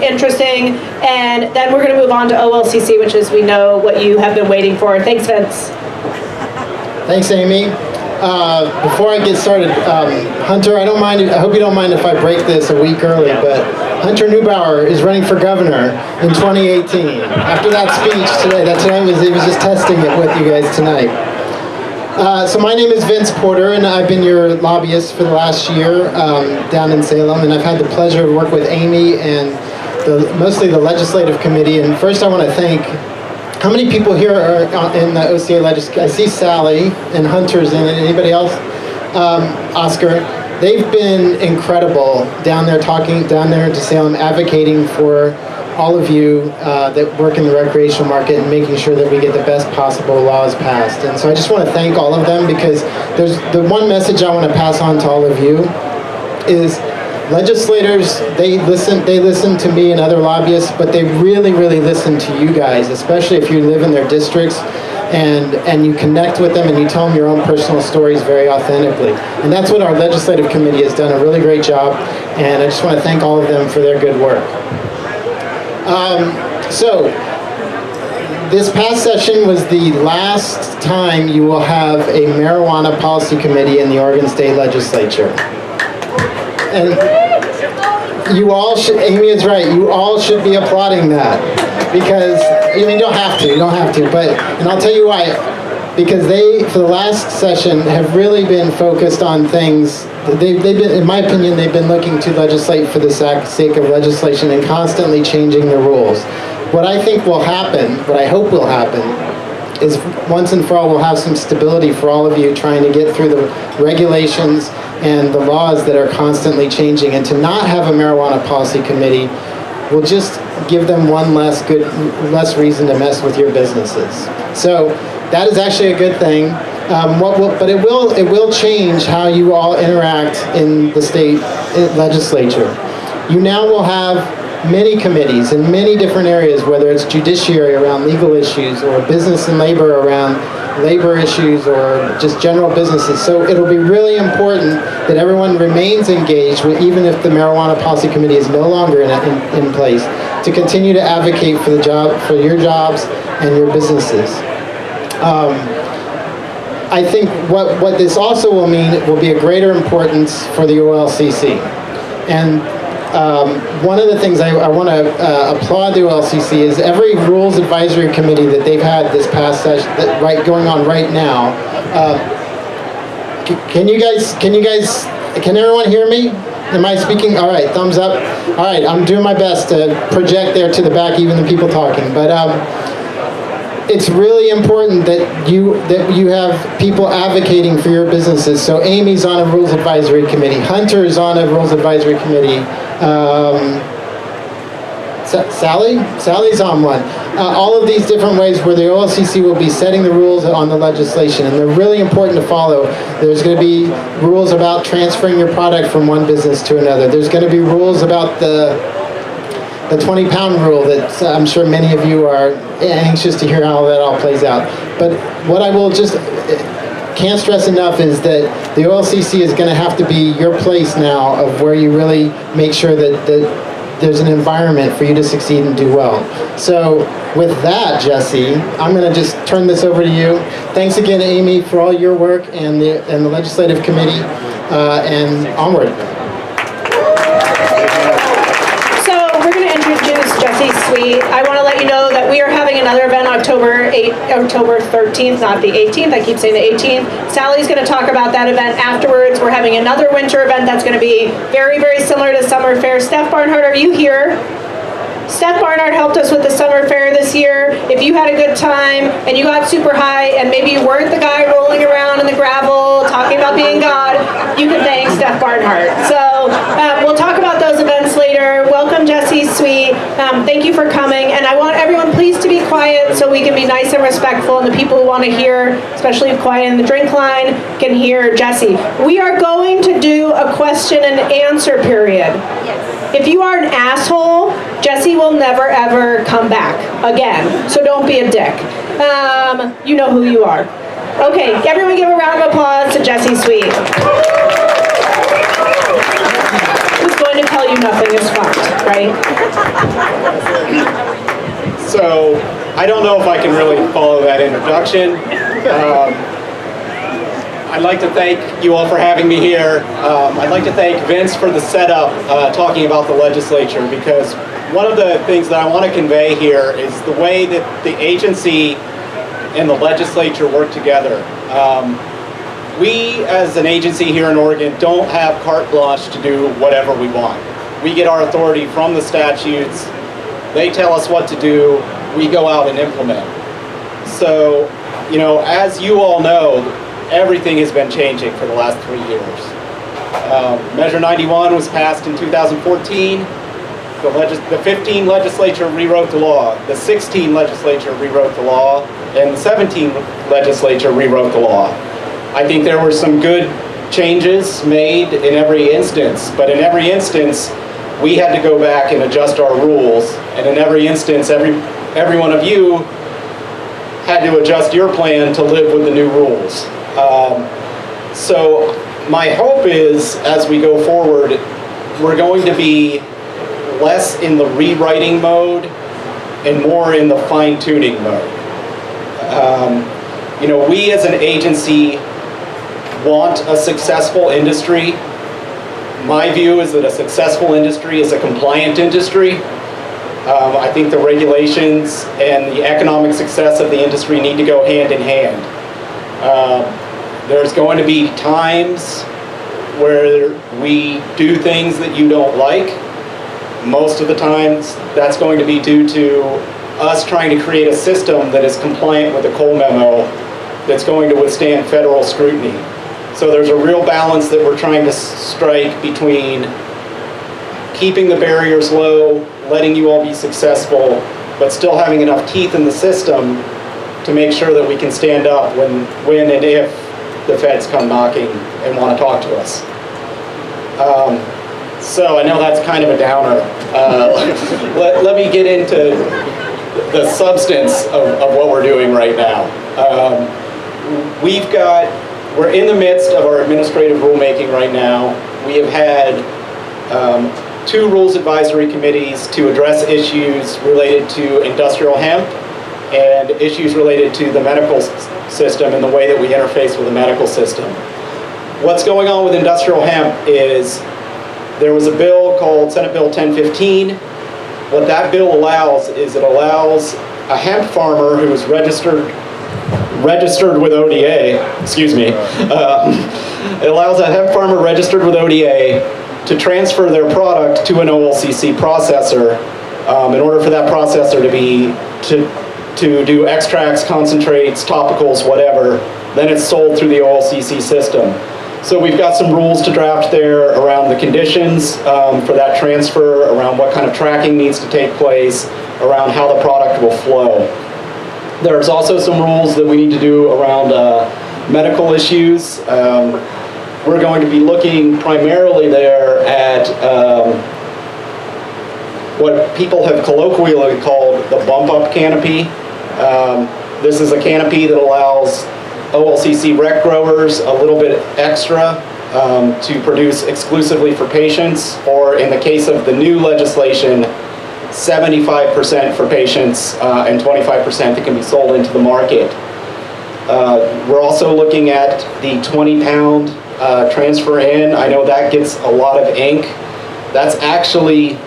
interesting. And then we're going to move on to OLCC, which is, we know, what you have been waiting for. Thanks, Vince. Thanks, Amy. Before I get started, Hunter, I hope you don't mind if I break this a week early, but Hunter Neubauer is running for governor in 2018. After that speech today, he was just testing it with you guys tonight. So my name is Vince Porter, and I've been your lobbyist for the last year down in Salem, and I've had the pleasure to work with Amy and mostly the legislative committee. And first I want to thank, how many people here are in the OCA legislature? I see Sally and Hunter's in it. Anybody else? Oscar. They've been incredible down there to Salem, advocating for all of you that work in the recreational market and making sure that we get the best possible laws passed. And so I just want to thank all of them, because there's the one message I want to pass on to all of you is legislators, they listen to me and other lobbyists, but they really, really listen to you guys, especially if you live in their districts and you connect with them and you tell them your own personal stories very authentically. And that's what our legislative committee has done a really great job, and I just want to thank all of them for their good work. So this past session was the last time you will have a marijuana policy committee in the Oregon State Legislature. And you all should, Amy is right, you all should be applauding that, because, I mean, you don't have to, but, and I'll tell you why, because they, for the last session, have really been focused on things, they've been, in my opinion, they've been looking to legislate for the sake of legislation and constantly changing the rules. What I think will happen, what I hope will happen, is once and for all we'll have some stability for all of you trying to get through the regulations and the laws that are constantly changing, and to not have a marijuana policy committee will just give them one less reason to mess with your businesses. So that is actually a good thing. But it will change how you all interact in the state legislature. You now will have many committees in many different areas, whether it's judiciary around legal issues, or business and labor around labor issues, or just general businesses. So it'll be really important that everyone remains engaged, even if the marijuana policy committee is no longer in place, to continue to advocate for your jobs and your businesses. I think what this also will mean, it will be a greater importance for the OLCC. And one of the things I want to applaud the OLCC is every Rules Advisory Committee that they've had this past session, going on right now. Can everyone hear me? Am I speaking? All right, thumbs up. All right, I'm doing my best to project there to the back, even the people talking. But it's really important that you have people advocating for your businesses. So Amy's on a Rules Advisory Committee. Hunter is on a Rules Advisory Committee. Sally's on one. All of these different ways where the OLCC will be setting the rules on the legislation, and they're really important to follow. There's going to be rules about transferring your product from one business to another. There's going to be rules about the 20-pound rule that I'm sure many of you are anxious to hear how that all plays out. But what I will just can't stress enough is that the OLCC is going to have to be your place now of where you really make sure that there's an environment for you to succeed and do well. So with that, Jesse, I'm going to just turn this over to you. Thanks again, Amy, for all your work and the legislative committee, and onward. Jesse Sweet. I want to let you know that we are having another event October 13th, not the 18th. I keep saying the 18th. Sally's going to talk about that event afterwards. We're having another winter event that's going to be very, very similar to Summer Fair. Steph Barnhart, are you here? Steph Barnhart helped us with the Summer Fair this year. If you had a good time and you got super high and maybe you weren't the guy rolling around in the gravel talking about being God, you can thank Steph Barnhart. So we'll talk about those events later. Welcome, Jesse Sweet. Thank you for coming. And I want everyone please to be quiet so we can be nice and respectful, and the people who want to hear, especially quiet in the drink line, can hear Jesse. We are going to do a question and answer period. Yes. If you are an asshole, Jesse will never ever come back again. So don't be a dick. You know who you are. Okay, everyone give a round of applause to Jesse Sweet. Who's going going to tell you nothing is funded, right? So I don't know if I can really follow that introduction. I'd like to thank you all for having me here. I'd like to thank Vince for the setup, talking about the legislature, because one of the things that I want to convey here is the way that the agency and the legislature work together. We, as an agency here in Oregon, don't have carte blanche to do whatever we want. We get our authority from the statutes. They tell us what to do. We go out and implement. So, you know, as you all know, everything has been changing for the last 3 years. Measure 91 was passed in 2014. The 15 legislature rewrote the law. The 16 legislature rewrote the law. And the 17 legislature rewrote the law. I think there were some good changes made in every instance, but in every instance, we had to go back and adjust our rules. And in every instance, every one of you had to adjust your plan to live with the new rules. So my hope is, as we go forward, we're going to be less in the rewriting mode and more in the fine-tuning mode. You know, we as an agency want a successful industry. My view is that a successful industry is a compliant industry. I think the regulations and the economic success of the industry need to go hand in hand. There's going to be times where we do things that you don't like. Most of the times, that's going to be due to us trying to create a system that is compliant with the Cole memo that's going to withstand federal scrutiny. So there's a real balance that we're trying to strike between keeping the barriers low, letting you all be successful, but still having enough teeth in the system to make sure that we can stand up when and if the feds come knocking and want to talk to us. So I know that's kind of a downer. Let me get into the substance of what we're doing right now. We're in the midst of our administrative rulemaking right now. We have had 2 rules advisory committees to address issues related to industrial hemp and issues related to the medical system and the way that we interface with the medical system. What's going on with industrial hemp is there was a bill called Senate Bill 1015. What that bill allows is it allows a hemp farmer who is registered with ODA, it allows a hemp farmer registered with ODA to transfer their product to an OLCC processor in order for that processor to do extracts, concentrates, topicals, whatever. Then it's sold through the OLCC system. So we've got some rules to draft there around the conditions for that transfer, around what kind of tracking needs to take place, around how the product will flow. There's also some rules that we need to do around medical issues. We're going to be looking primarily there at what people have colloquially called the bump-up canopy. This is a canopy that allows OLCC rec growers a little bit extra to produce exclusively for patients, or in the case of the new legislation, 75% for patients and 25% that can be sold into the market. We're also looking at the 20-pound transfer in. I know that gets a lot of ink. That's actually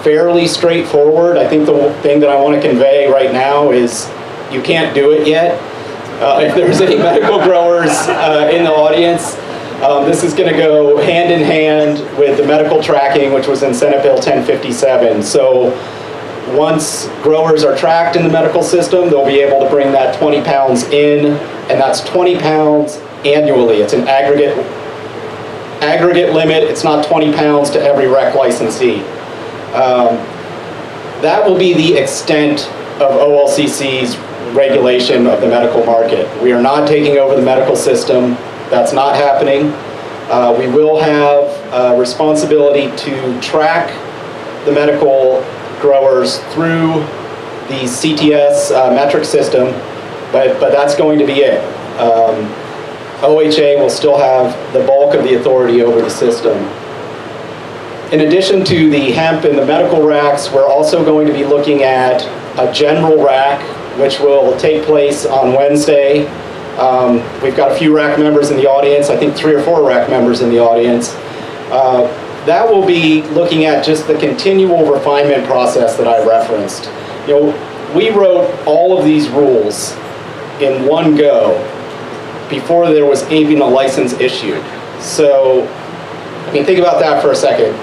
fairly straightforward. I think the thing that I want to convey right now is you can't do it yet. If there's any medical growers in the audience, this is going to go hand in hand with the medical tracking, which was in Senate Bill 1057. So once growers are tracked in the medical system, they'll be able to bring that 20 pounds in, and that's 20 pounds annually. It's an aggregate limit. It's not 20 pounds to every rec licensee. That will be the extent of OLCC's regulation of the medical market. We are not taking over the medical system. That's not happening. We will have a responsibility to track the medical growers through the CTS metric system, but that's going to be it. OHA will still have the bulk of the authority over the system. In addition to the hemp and the medical racks, we're also going to be looking at a general rack, which will take place on Wednesday. We've got a few rack members in the audience, I think 3 or 4 rack members in the audience. That will be looking at just the continual refinement process that I referenced. You know, we wrote all of these rules in one go before there was even a license issued. So, I mean, think about that for a second.